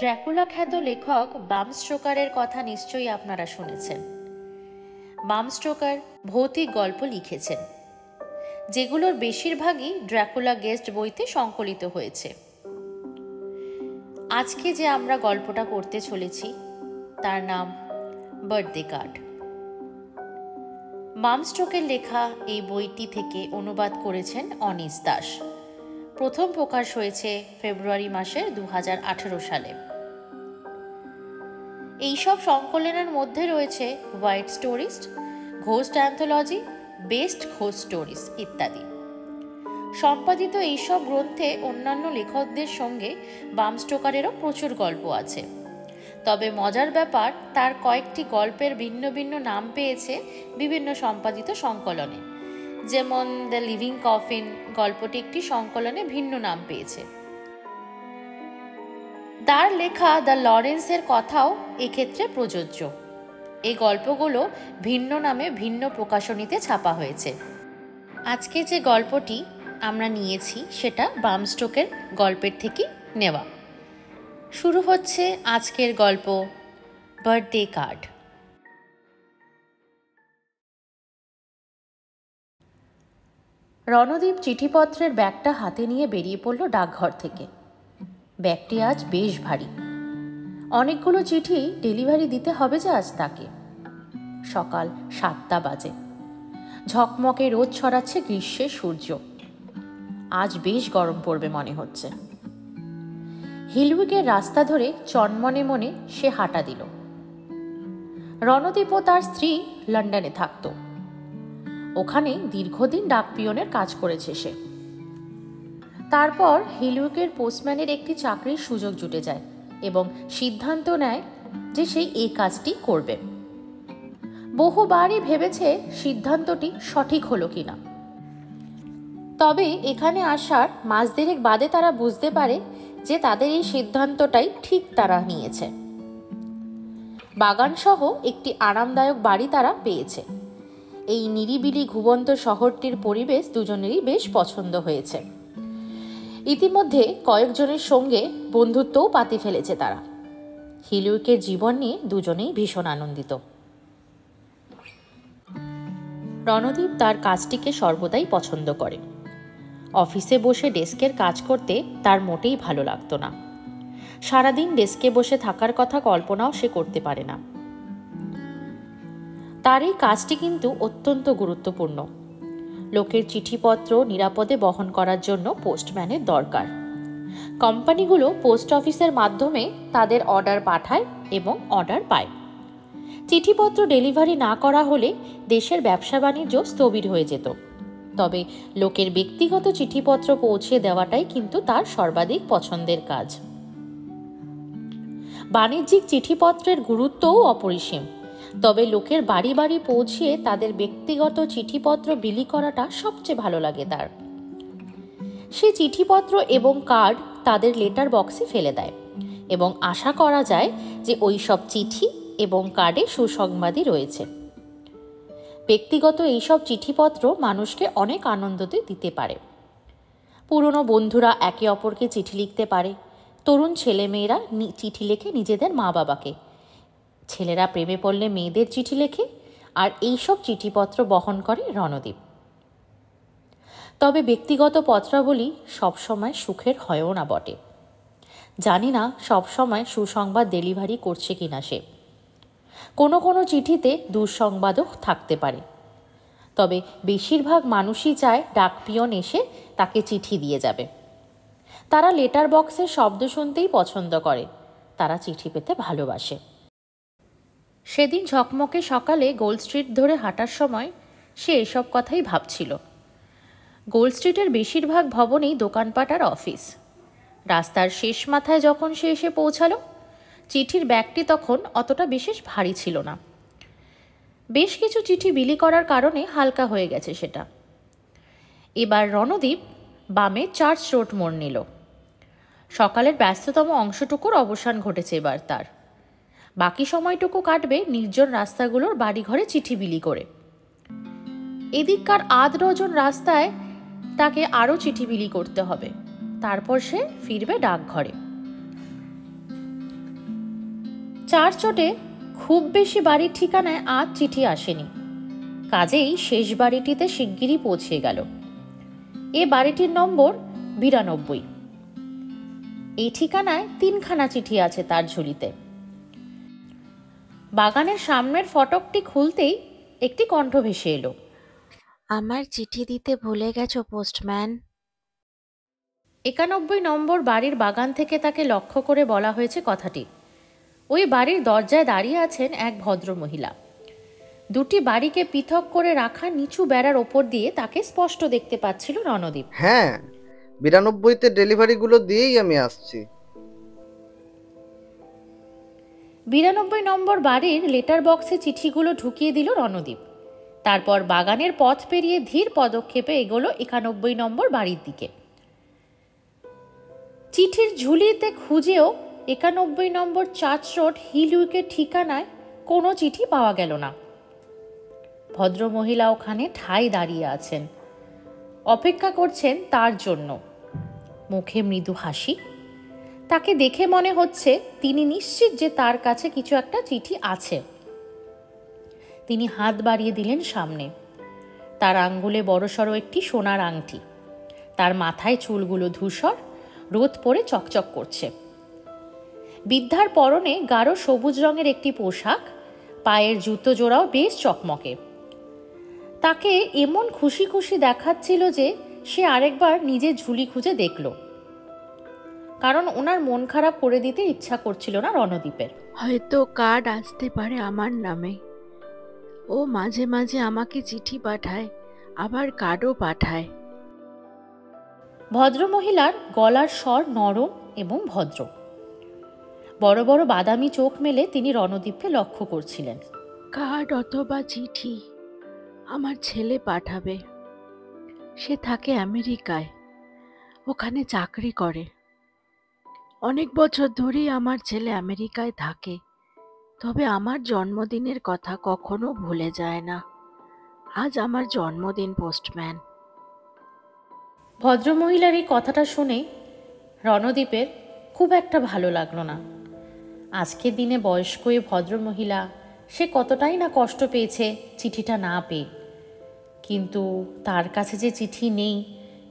Dracula খ্যাত লেখক বাম স্টোকারের কথা নিশ্চয়ই আপনারা শুনেছেন। বাম স্টোকার ভৌতিক গল্প লিখেছেন, যেগুলোর বেশিরভাগই ড্র্যাকুলা গেস্ট বইতে সংকলিত হয়েছে। আজকে যে আমরা গল্পটা পড়তে চলেছি তার নাম বার্থডে কার্ড। বাম স্টোকের লেখা এই বইটি থেকে অনুবাদ করেছেন অনিস দাস। প্রথম প্রকাশ হয়েছে ফেব্রুয়ারি মাসের 2018 সালে। এইসব সংকলনের মধ্যে রয়েছে white stories, ghost anthology, best ghost stories ইত্যাদি। সম্পাদিত এইসব গ্রন্থে অন্যান্য লেখকদের সঙ্গে বাম স্টোকারেরও প্রচুর গল্প আছে। তবে মজার ব্যাপার, তার কয়েকটি গল্পের ভিন্ন ভিন্ন নাম পেয়েছে বিভিন্ন সম্পাদিত সংকলনে। যেমন দ্য লিভিং কফিন গল্পটি একটি সংকলনে ভিন্ন নাম পেয়েছে। তার লেখা দ্য লরেন্সের কথাও এক্ষেত্রে প্রযোজ্য। এই গল্পগুলো ভিন্ন নামে ভিন্ন প্রকাশনীতে ছাপা হয়েছে। আজকে যে গল্পটি আমরা নিয়েছি সেটা বাম স্টোকের গল্পের থেকে নেওয়া। শুরু হচ্ছে আজকের গল্প বার্থডে কার্ড। রণদীপ চিঠিপত্রের ব্যাগটা হাতে নিয়ে বেরিয়ে পড়ল ডাকঘর থেকে। ব্যাগটি আজ বেশ ভারী। অনেকগুলো চিঠি ডেলিভারি দিতে হবে যে আজ তাকে। সকাল 7টা বাজে। ঝকমকে রোদ ছড়াচ্ছে গ্রীষ্মের সূর্য। আজ বেশ গরম পড়বে মনে হচ্ছে। হিলউইকের রাস্তা ধরে চনমনে মনে সে হাঁটা দিল। রণদীপ ও তার স্ত্রী লন্ডনে থাকত। ওখানে দীর্ঘদিন ডাকপিয়নের কাজ করেছে সে। তারপর হিলউইকের পোস্টম্যানের একটি চাকরির সুযোগ জুটে যায় এবং সিদ্ধান্ত নেয় যে সে এই কাজটি করবে। বহুবারই ভেবেছে সিদ্ধান্তটি সঠিক হলো কিনা। তবে এখানে আসার মাস দেড়েক বাদে তারা বুঝতে পারে যে তাদের এই সিদ্ধান্তটাই ঠিক তারা নিয়েছে। বাগানসহ একটি আরামদায়ক বাড়ি তারা পেয়েছে। এই নিরিবিলি ঘুমন্ত শহরটির পরিবেশ দুজনেরই বেশ পছন্দ হয়েছে। ইতিমধ্যে কয়েকজনের সঙ্গে বন্ধুত্বও পাতি ফেলেছে তারা। হিলউইকের জীবন নিয়ে দুজনেই ভীষণ আনন্দিত। রণদীপ তার কাজটিকে সর্বদাই পছন্দ করে। অফিসে বসে ডেস্কের কাজ করতে তার মোটেই ভালো লাগতো না। সারাদিন ডেস্কে বসে থাকার কথা কল্পনাও সে করতে পারে না। তার এই কাজটি কিন্তু অত্যন্ত গুরুত্বপূর্ণ। লোকের চিঠিপত্র নিরাপদে বহন করার জন্য পোস্টম্যানের দরকার। কোম্পানিগুলো পোস্ট অফিসের মাধ্যমে তাদের অর্ডার পাঠায় এবং অর্ডার পায়। চিঠিপত্র ডেলিভারি না করা হলে দেশের ব্যবসা বাণিজ্য স্থবির হয়ে যেত। তবে লোকের ব্যক্তিগত চিঠিপত্র পৌঁছে দেওয়াটাই কিন্তু তার সর্বাধিক পছন্দের কাজ। বাণিজ্যিক চিঠিপত্রের গুরুত্বও অপরিসীম। তবে লোকের বাড়ি বাড়ি পৌঁছিয়ে তাদের ব্যক্তিগত চিঠিপত্র বিলি করাটা সবচেয়ে ভালো লাগে তার। সে চিঠিপত্র এবং কার্ড তাদের লেটার বক্সে ফেলে দেয় এবং আশা করা যায় যে ওই সব চিঠি এবং কার্ডে সুসংবাদই রয়েছে। ব্যক্তিগত এইসব চিঠিপত্র মানুষকে অনেক আনন্দ দিতে পারে। পুরনো বন্ধুরা একে অপরকে চিঠি লিখতে পারে। তরুণ ছেলেমেয়েরা চিঠি লেখে নিজেদের মা বাবাকে। ছেলেরা প্রেমে পড়লে মেয়েদের চিঠি লেখে। আর এইসব চিঠিপত্র বহন করে রণদীপ। তবে ব্যক্তিগত পত্রাবলী সবসময় সুখের হয়ও না বটে। জানি না সবসময় সুসংবাদ ডেলিভারি করছে কিনা সে। কোনো কোনো চিঠিতে দুঃসংবাদও থাকতে পারে। তবে বেশিরভাগ মানুষই চায় ডাকপিয়ন এসে তাকে চিঠি দিয়ে যাবে। তারা লেটার বক্সের শব্দ শুনতেই পছন্দ করে। তারা চিঠি পেতে ভালোবাসে। সেদিন ঝকমকে সকালে গোল্ড স্ট্রিট ধরে হাঁটার সময় সে এসব কথাই ভাবছিল। গোল্ড স্ট্রিটের বেশিরভাগ ভবনেই দোকানপাট আর অফিস। রাস্তার শেষ মাথায় যখন সে এসে পৌঁছালো, চিঠির ব্যাগটি তখন অতটা বিশেষ ভারী ছিল না। বেশ কিছু চিঠি বিলি করার কারণে হালকা হয়ে গেছে সেটা। এবার রণদীপ বামে চার্চ রোড মোড় নিল। সকালের ব্যস্ততম অংশটুকুর অবসান ঘটেছে এবার তার। বাকি সময়টুকু কাটবে নির্জন রাস্তাগুলোর বাড়িঘরে চিঠি বিলি করে। এদিককার আধ ডজন রাস্তায় তাকে আরও চিঠি বিলি করতে হবে। তারপর সে ফিরবে ডাকঘরে। চারচোটে খুব বেশি বাড়ির ঠিকানায় আজ চিঠি আসেনি, কাজেই শেষ বাড়িটিতে শিগগিরই পৌঁছে গেল। এ বাড়িটির নম্বর 92। এই ঠিকানায় 3খানা চিঠি আছে তার ঝুলিতে। বাগানের সামনের ফটকটি খুলতেই একটি কণ্ঠ ভেসে এলো, আমার চিঠি দিতে ভুলে গেছো পোস্টম্যান। 91 নম্বর বাড়ির বাগান থেকে তাকে লক্ষ্য করে বলা হয়েছে কথাটি। ওই বাড়ির দরজায় দাঁড়িয়ে আছেন এক ভদ্র মহিলা। দুটি বাড়িকে পৃথক করে রাখা নিচু বেড়ার ওপর দিয়ে তাকে স্পষ্ট দেখতে পাচ্ছিল রণদীপ। হ্যাঁ, 92তে ডেলিভারিগুলো দিয়েই আমি আসছি। 92 নম্বর বাড়ির লেটার বক্সে চিঠিগুলো ঢুকিয়ে দিল রণদীপ। তারপর বাগানের পথ পেরিয়ে ধীর পদক্ষেপে এগোলো 91 নম্বর বাড়ির দিকে। চিঠির ঝুলিতে খুঁজেও 91 নম্বর চার্চ রোড হিলউইকের ঠিকানায় কোনো চিঠি পাওয়া গেল না। ভদ্রমহিলা ওখানে ঠায় দাঁড়িয়ে আছেন, অপেক্ষা করছেন তার জন্য। মুখে মৃদু হাসি। তাকে দেখে মনে হচ্ছে তিনি নিশ্চিত যে তার কাছে কিছু একটা চিঠি আছে। তিনি হাত বাড়িয়ে দিলেন সামনে। তার আঙ্গুলে বড়সড় একটি সোনার আংটি। তার মাথায় চুলগুলো ধূসর, রোদ পড়ে চকচক করছে। বৃদ্ধার পরনে গাঢ় সবুজ রঙের একটি পোশাক, পায়ের জুতো জোড়াও বেশ চকমকে। তাকে এমন খুশি খুশি দেখাচ্ছিল যে সে আরেকবার নিজের ঝুলি খুঁজে দেখল, কারণ ওনার মন খারাপ করে দিতে ইচ্ছা করছিল না রণদীপের। হয়তো কার্ড আসতে পারে আমার নামে। ও মাঝে মাঝে আমাকে চিঠি পাঠায়, আবার কার্ডও পাঠায়। ভদ্রমহিলার গলার স্বর নরম এবং ভদ্র। বড় বড় বাদামি চোখ মেলে তিনি রণদীপকে লক্ষ্য করছিলেন। কার্ড অথবা চিঠি আমার ছেলে পাঠাবে। সে থাকে আমেরিকায়, ওখানে চাকরি করে। অনেক বছর ধরেই আমার ছেলে আমেরিকায় থাকে, তবে আমার জন্মদিনের কথা কখনো ভুলে যায় না। আজ আমার জন্মদিন পোস্টম্যান। ভদ্রমহিলার এই কথাটা শুনে রণদীপের খুব একটা ভালো লাগলো না। আজকের দিনে বয়স্ক এ ভদ্রমহিলা, সে কতটাই না কষ্ট পেয়েছে চিঠিটা না পেয়ে। কিন্তু তার কাছে যে চিঠি নেই,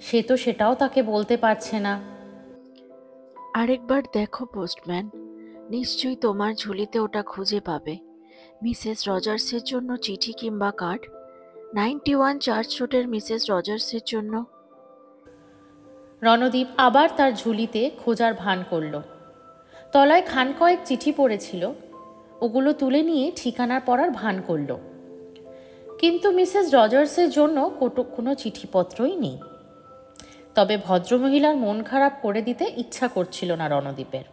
সে তো সেটাও তাকে বলতে পারছে না। আরেকবার দেখো পোস্টম্যান, নিশ্চয়ই তোমার ঝুলিতে ওটা খুঁজে পাবে। মিসেস রজার্সের জন্য চিঠি কিংবা কার্ড। 91 চার্চ রোডের মিসেস রজার্সের জন্য। রণদীপ আবার তার ঝুলিতে খোঁজার ভান করল। তলায় খান কয়েক চিঠি পড়েছিল, ওগুলো তুলে নিয়ে ঠিকানার পড়ার ভান করল। কিন্তু মিসেস রজার্সের জন্য কোনো চিঠিপত্রই নেই। তবে ভদ্রমহিলার মন খারাপ করে দিতে ইচ্ছা করছিল না রণদীপের।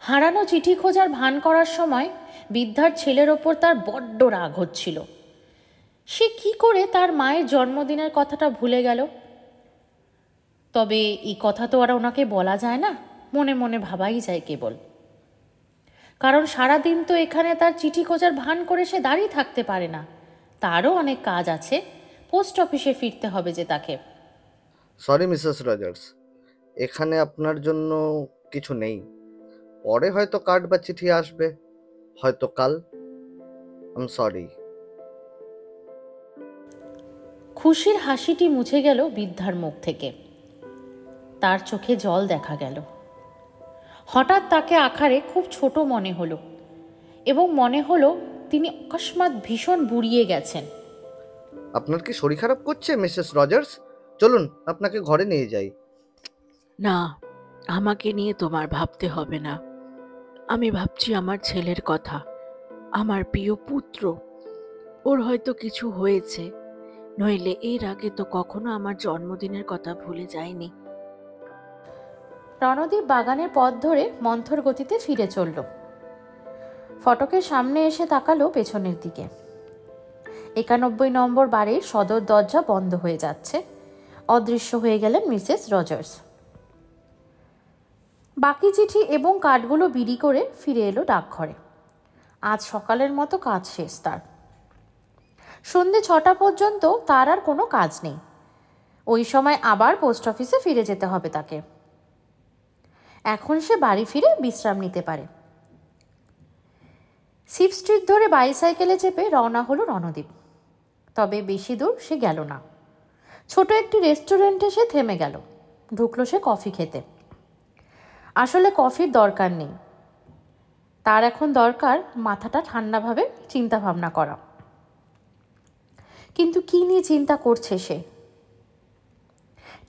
হারানো চিঠি খোঁজার ভান করার সময় বৃদ্ধার ছেলের ওপর তার বড্ড রাগ হচ্ছিল। সে কি করে তার মায়ের জন্মদিনের কথাটা ভুলে গেল? তবে এই কথা তো আর ওনাকে বলা যায় না, মনে মনে ভাবাই যায় কেবল। কারণ সারাদিন তো এখানে তার চিঠি খোঁজার ভান করে সে দাঁড়িয়ে থাকতে পারে না। তারও অনেক কাজ আছে, পোস্ট অফিসে ফিরতে হবে যে তাকে। সরি মিসেস রজার্স, এখানে আপনার জন্য কিছু নেই। পরে হয়তো কার্ড বা চিঠি আসবে, হয়তো কাল। I sorry. খুশির হাসিটি মুছে গেল বৃদ্ধার মুখ থেকে। তার চোখে জল দেখা গেল। হঠাৎ তাকে আকারে খুব ছোট মনে হলো, এবং মনে হলো তিনি অকস্মাৎ ভীষণ বুড়িয়ে গেছেন। আপনার কি শরীর খারাপ করছে মিসেস রজার্স? চলুন আপনাকে ঘরে নিয়ে যাই। না, আমাকে নিয়ে তোমার ভাবতে হবে না। আমি ভাবছি আমার ছেলের কথা, আমার প্রিয় পুত্র। ওর হয়তো কিছু হয়েছে, নইলে এর আগে তো কখনো আমার জন্মদিনের কথা ভুলে যায়নি। রণদীপ বাগানের পথ ধরে মন্থর গতিতে ফিরে চলল। ফটকের সামনে এসে তাকালো পেছনের দিকে। 91 নম্বর বাড়ির সদর দরজা বন্ধ হয়ে যাচ্ছে। অদৃশ্য হয়ে গেলেন মিসেস রজার্স। বাকি চিঠি এবং কার্ডগুলো বিলি করে ফিরে এলো ডাকঘরে। আজ সকালের মতো কাজ শেষ তার। সন্ধ্যে 6টা পর্যন্ত তার আর কোনো কাজ নেই। ওই সময় আবার পোস্ট অফিসে ফিরে যেতে হবে তাকে। এখন সে বাড়ি ফিরে বিশ্রাম নিতে পারে। শিব স্ট্রিট ধরে বাইসাইকেলে চেপে রওনা হলো রণদীপ। তবে বেশি দূর সে গেল না। ছোট একটি রেস্টুরেন্টে সে থেমে গেল। ঢুকলো সে কফি খেতে। আসলে কফির দরকার নেই, তার এখন দরকার মাথাটা ঠান্ডাভাবে চিন্তা ভাবনা করা। কিন্তু কি নিয়ে চিন্তা করছে সে?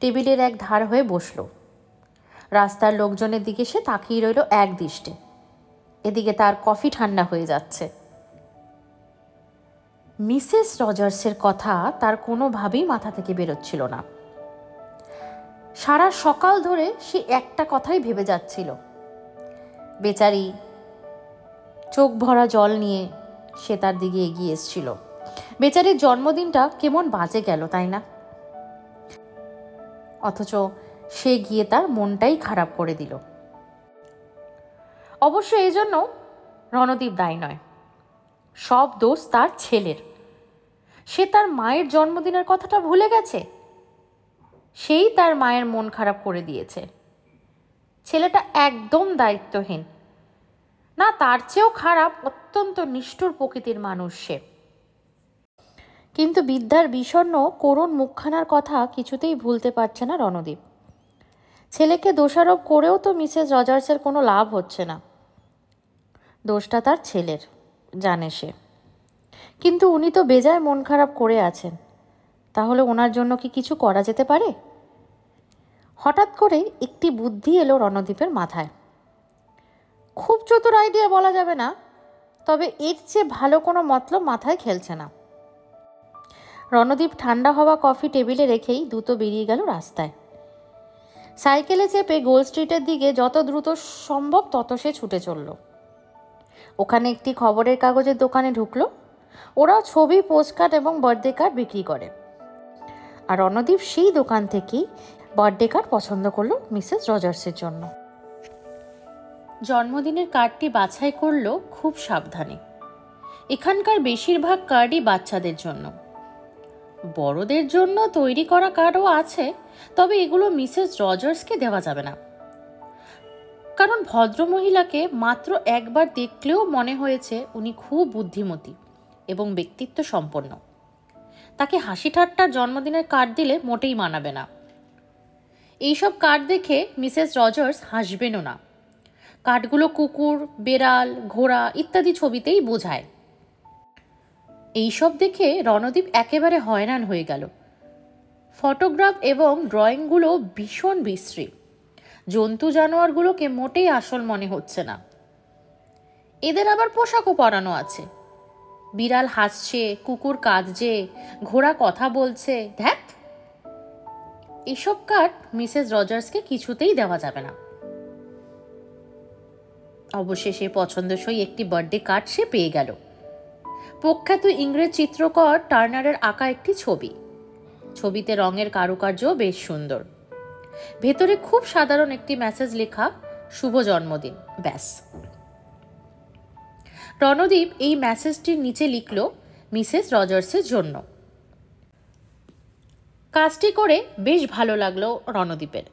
টেবিলের এক ধার হয়ে বসল। রাস্তার লোকজনের দিকে সে তাকিয়ে রইল এক দৃষ্টে। এদিকে তার কফি ঠান্ডা হয়ে যাচ্ছে। মিসেস রজার্সের কথা তার কোনোভাবেই মাথা থেকে বেরোচ্ছিল না। সারা সকাল ধরে সে একটা কথাই ভেবে যাচ্ছিল। বেচারি চোখ ভরা জল নিয়ে সে তার দিকে এগিয়ে এসেছিল। বেচারির জন্মদিনটা কেমন বাজে গেল, তাই না? অথচ সে গিয়ে তার মনটাই খারাপ করে দিল। অবশ্য এই জন্য রণদীপ দায়ী নয়, সব দোষ তার ছেলের। সে তার মায়ের জন্মদিনের কথাটা ভুলে গেছে, সেই তার মায়ের মন খারাপ করে দিয়েছে। ছেলেটা একদম দায়িত্বহীন, না তার চেয়েও খারাপ, অত্যন্ত নিষ্ঠুর প্রকৃতির মানুষ সে। কিন্তু বিদ্যার বিষণ্ণ করুণ মুখখানার কথা কিছুতেই ভুলতে পারছে না রণদীপ। ছেলেকে দোষারোপ করেও তো মিসেস রজার্সের কোনো লাভ হচ্ছে না। দোষটা তার ছেলের, জানে সে। কিন্তু উনি তো বেজায় মন খারাপ করে আছেন, তাহলে ওনার জন্য কি কিছু করা যেতে পারে? হঠাৎ করে একটি বুদ্ধি এলো রণদীপের মাথায়। খুব চতুর আইডিয়া বলা যাবে না, তবে এর চেয়ে ভালো কোনো মতলব মাথায় খেলছে না। রণদীপ ঠান্ডা হওয়া কফি টেবিলে রেখেই দ্রুত বেরিয়ে গেল রাস্তায়। সাইকেলে চেপে গোল স্ট্রিটের দিকে যত দ্রুত সম্ভব তত সে ছুটে চলল। ওখানে একটি খবরের কাগজের দোকানে ঢুকলো। ওরা ছবি, পোস্টকার্ড এবং বার্থডে কার্ড বিক্রি করে। আর রণদীপ সেই দোকান থেকেই বার্থডে কার্ড পছন্দ করলো মিসেস রজার্সের জন্য। জন্মদিনের কার্ডটি বাছাই করলো খুব সাবধানে। এখানকার বেশিরভাগ কার্ডই বাচ্চাদের জন্য। বড়দের জন্য তৈরি করা কার্ডও আছে, তবে এগুলো মিসেস রজার্সকে দেওয়া যাবে না। কারণ ভদ্রমহিলাকে মাত্র একবার দেখলেও মনে হয়েছে উনি খুব বুদ্ধিমতী এবং ব্যক্তিত্ব সম্পন্ন। তাকে হাসি ঠাট্টার জন্মদিনের কার্ড দিলে মোটেই মানাবে না। এইসব কার্ড দেখে মিসেস রজার্স হাসবেনও না। কার্ডগুলো কুকুর, বেড়াল, ঘোড়া ইত্যাদি ছবিতেই বোঝায়। এইসব দেখে রণদীপ একেবারে হয়রান হয়ে গেল। ফটোগ্রাফ এবং ড্রয়িংগুলো ভীষণ বিশ্রী। জন্তু জানোয়ারগুলোকে মোটেই আসল মনে হচ্ছে না। এদের আবার পোশাকও পরানো আছে। বিড়াল হাসছে, কুকুর কাঁদছে, ঘোড়া কথা বলছে। ধ্যাত, এসব কার্ড মিসেস রজার্সকে কিছুতেই দেওয়া যাবে না। অবশেষে পছন্দসই একটি বার্থডে কার্ড সে পেয়ে গেল। প্রখ্যাত ইংরেজ চিত্রকর টার্নারের আঁকা একটি ছবি। ছবিতে রঙের কারুকার্য বেশ সুন্দর। ভেতরে খুব সাধারণ একটি মেসেজ লেখা, শুভ জন্মদিন, ব্যাস। রণদীপ এই মেসেজটির নিচে লিখল, মিসেস রজার্সের জন্য। কাজটি করে বেশ ভালো লাগলো রণদীপের।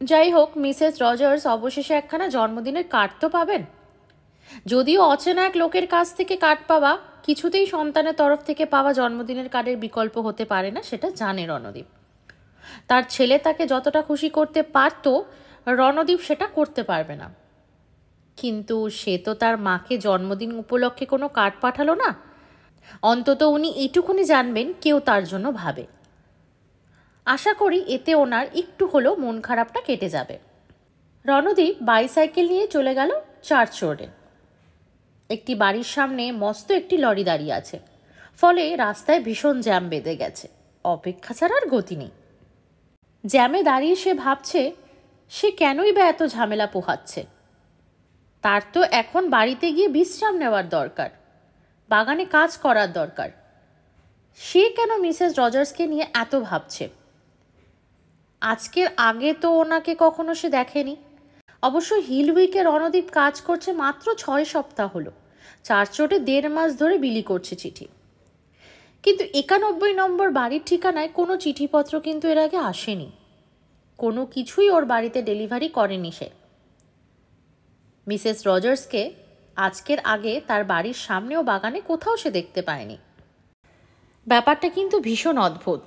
যাই হোক, মিসেস রজার্স অবশেষে একখানা জন্মদিনের কার্ড তো পাবেন। যদিও অচেনা এক লোকের কাছ থেকে কার্ড পাওয়া কিছুতেই সন্তানের তরফ থেকে পাওয়া জন্মদিনের কার্ডের বিকল্প হতে পারে না, সেটা জানে রণদীপ। তার ছেলে তাকে যতটা খুশি করতে পারত, রণদীপ সেটা করতে পারবে না। কিন্তু সে তো তার মাকে জন্মদিন উপলক্ষে কোনো কার্ড পাঠালো না। অন্তত উনি এইটুকুনি জানবেন কেউ তার জন্য ভাবে। আশা করি এতে ওনার একটু হলেও মন খারাপটা কেটে যাবে। রণদীপ বাইসাইকেল নিয়ে চলে গেল চার্চ রোডে। একটি বাড়ির সামনে মস্ত একটি লরি দাঁড়িয়ে আছে, ফলে রাস্তায় ভীষণ জ্যাম বেঁধে গেছে। অপেক্ষা ছাড়া আর গতি নেই। জ্যামে দাঁড়িয়ে সে ভাবছে সে কেনই বা এত ঝামেলা পোহাচ্ছে। তার তো এখন বাড়িতে গিয়ে বিশ্রাম নেওয়ার দরকার, বাগানে কাজ করার দরকার। সে কেন মিসেস রজার্সকে নিয়ে এত ভাবছে? আজকের আগে তো ওনাকে কখনো সে দেখেনি। অবশ্য হিল উইকে রণদীপ কাজ করছে মাত্র 6 সপ্তাহ হলো। চার্চ রোডে 1.5 মাস ধরে বিলি করছে চিঠি। কিন্তু 91 নম্বর বাড়ির ঠিকানায় কোনো চিঠিপত্র কিন্তু এর আগে আসেনি। কোনো কিছুই ওর বাড়িতে ডেলিভারি করেনি সে। মিসেস রজার্সকে আজকের আগে তার বাড়ির সামনেও বাগানে কোথাও সে দেখতে পায়নি। ব্যাপারটা কিন্তু ভীষণ অদ্ভুত।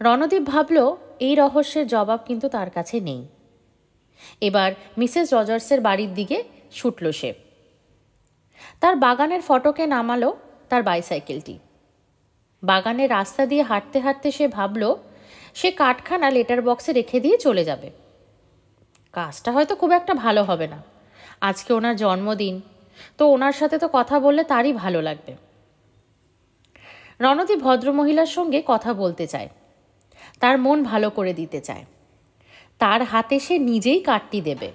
রণদীপ ভাবল এই রহস্যের জবাব কিন্তু তার কাছে নেই। এবার মিসেস রজার্সের বাড়ির দিকে ছুটল সে। তার বাগানের ফটকে নামালো তার বাইসাইকেলটি। বাগানের রাস্তা দিয়ে হাঁটতে হাঁটতে সে ভাবল সে কাঠখানা লেটার বক্সে রেখে দিয়ে চলে যাবে। কাজটা হয়তো খুব একটা ভালো হবে না, আজকে ওনার জন্মদিন, তো ওনার সাথে তো কথা বললে তারই ভালো লাগবে। রণদীপ ভদ্রমহিলার সঙ্গে কথা বলতে চায়, তার মন ভালো করে দিতে চায়, তার হাতে সে নিজেই কার্ডটি দেবে,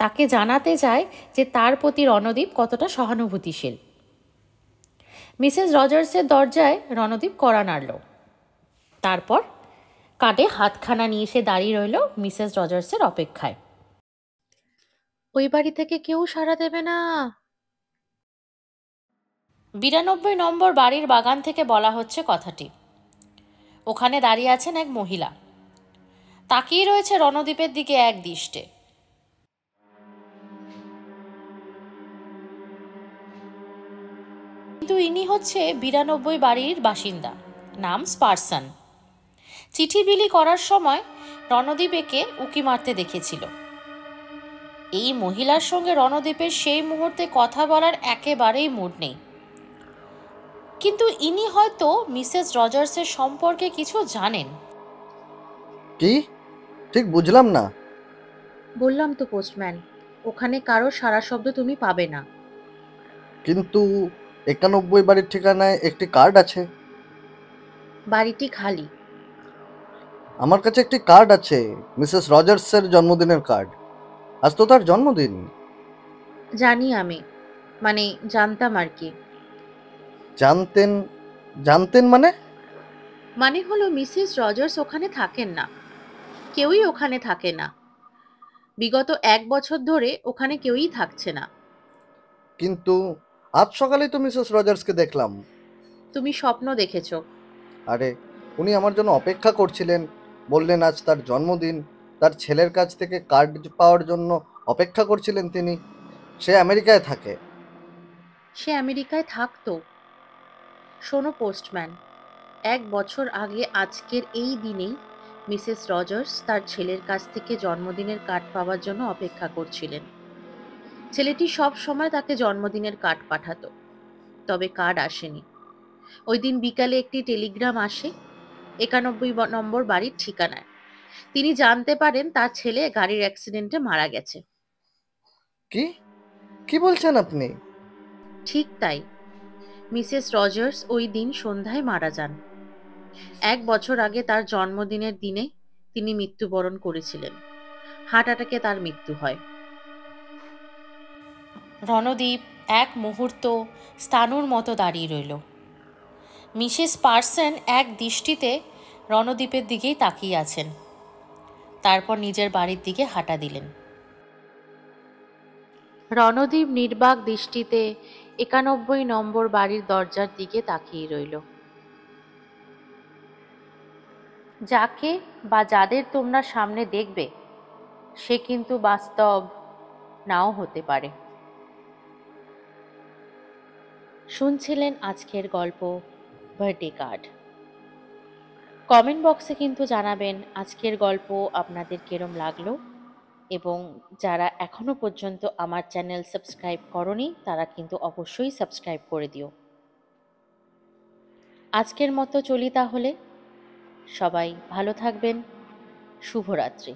তাকে জানাতে চায় যে তার প্রতি রণদীপ কতটা সহানুভূতিশীল। মিসেস রজার্সের দরজায় রণদীপ কড়া নাড়ল। তারপর কাঁধে হাতখানা নিয়ে সে দাঁড়িয়ে রইল মিসেস রজার্সের অপেক্ষায়। ওই বাড়ি থেকে কেউ সাড়া দেবে না। 92 নম্বর বাড়ির বাগান থেকে বলা হচ্ছে কথাটি। ওখানে দাঁড়িয়ে আছেন এক মহিলা, তাকিয়ে রয়েছে রণদীপের দিকে এক দৃষ্টে। কিন্তু ইনি হচ্ছে 92 বাড়ির বাসিন্দা, নাম স্পার্সন। চিঠি বিলি করার সময় রণদীপ একে উকি মারতে দেখেছিল। এই মহিলার সঙ্গে রণদীপের সেই মুহূর্তে কথা বলার একেবারেই মুড নেই। কিন্তু ইনি হয়তো মিসেস রজার্সের সম্পর্কে কিছু জানেন। কি? ঠিক বুঝলাম না। বললাম তো পোস্টম্যান, ওখানে কারো সারা শব্দ তুমি পাবে না। কিন্তু 91 বাড়ির ঠিকানায় একটি কার্ড আছে। বাড়িটি খালি। আমার কাছে একটি কার্ড আছে, মিসেস রজার্সের জন্মদিনের কার্ড। আজ তো তার জন্মদিন। জানি আমি, মানে জানতাম আর কি। জানতেন? জানতেন মানে? মানে হলো মিসেস রজার্স ওখানে থাকেন না, কেউই ওখানে থাকে না। বিগত 1 বছর ধরে ওখানে কেউই থাকছে না। কিন্তু আজ সকালেই তো মিসেস রজার্সকে দেখলাম। তুমি স্বপ্ন দেখেছো। আরে, উনি আমার জন্য অপেক্ষা করছিলেন, বললেন আজ তার জন্মদিন, তার ছেলের কাছ থেকে কার্ড পাওয়ার জন্য অপেক্ষা করছিলেন তিনি। সে আমেরিকায় থাকে। সে আমেরিকায় থাকতো। শোনো পোস্টম্যান, 1 বছর আগে আজকের এই দিনেই মিসেস রজার্স তার ছেলের কাছ থেকে জন্মদিনের কার্ড পাওয়ার জন্য অপেক্ষা করছিলেন। ছেলেটি সব সময় তাকে জন্মদিনের কার্ড পাঠাতো, তবে কার্ড আসেনি। ওই দিন বিকালে একটি টেলিগ্রাম আসে 91 নম্বর বাড়ির ঠিকানায়। তিনি জানতে পারেন তার ছেলে গাড়ির অ্যাক্সিডেন্টে মারা গেছে। কি কি বলছেন আপনি? ঠিক তাই, মিসেস রজার্স ওই দিন সন্ধ্যায় মারা যান। 1 বছর আগে তার জন্মদিনের দিনে তিনি মৃত্যুবরণ করেছিলেন। হার্ট অ্যাটাকে তার মৃত্যু হয়। রণদীপ এক মুহূর্ত স্থাণুর মতো দাঁড়িয়ে রইল। মিসেস পার্সন এক দৃষ্টিতে রণদীপের দিকেই তাকিয়ে আছেন, তারপর নিজের বাড়ির দিকে হাঁটা দিলেন। রণদীপ নির্বাক দৃষ্টিতে 91 নম্বর বাড়ির দরজার দিকে তাকিয়ে রইল। যাকে বা যাদের তোমরা সামনে দেখবে সে কিন্তু বাস্তব নাও হতে পারে। শুনছিলেন আজকের গল্প বার্থডে কার্ড। কমেন্ট বক্সে কিন্তু জানাবেন আজকের গল্প আপনাদের কেরম লাগলো, এবং যারা এখনো পর্যন্ত আমার চ্যানেল সাবস্ক্রাইব করনি তারা কিন্তু অবশ্যই সাবস্ক্রাইব করে দিও। আজকের মতো চলি তাহলে। সবাই ভালো থাকবেন। শুভরাত্রি।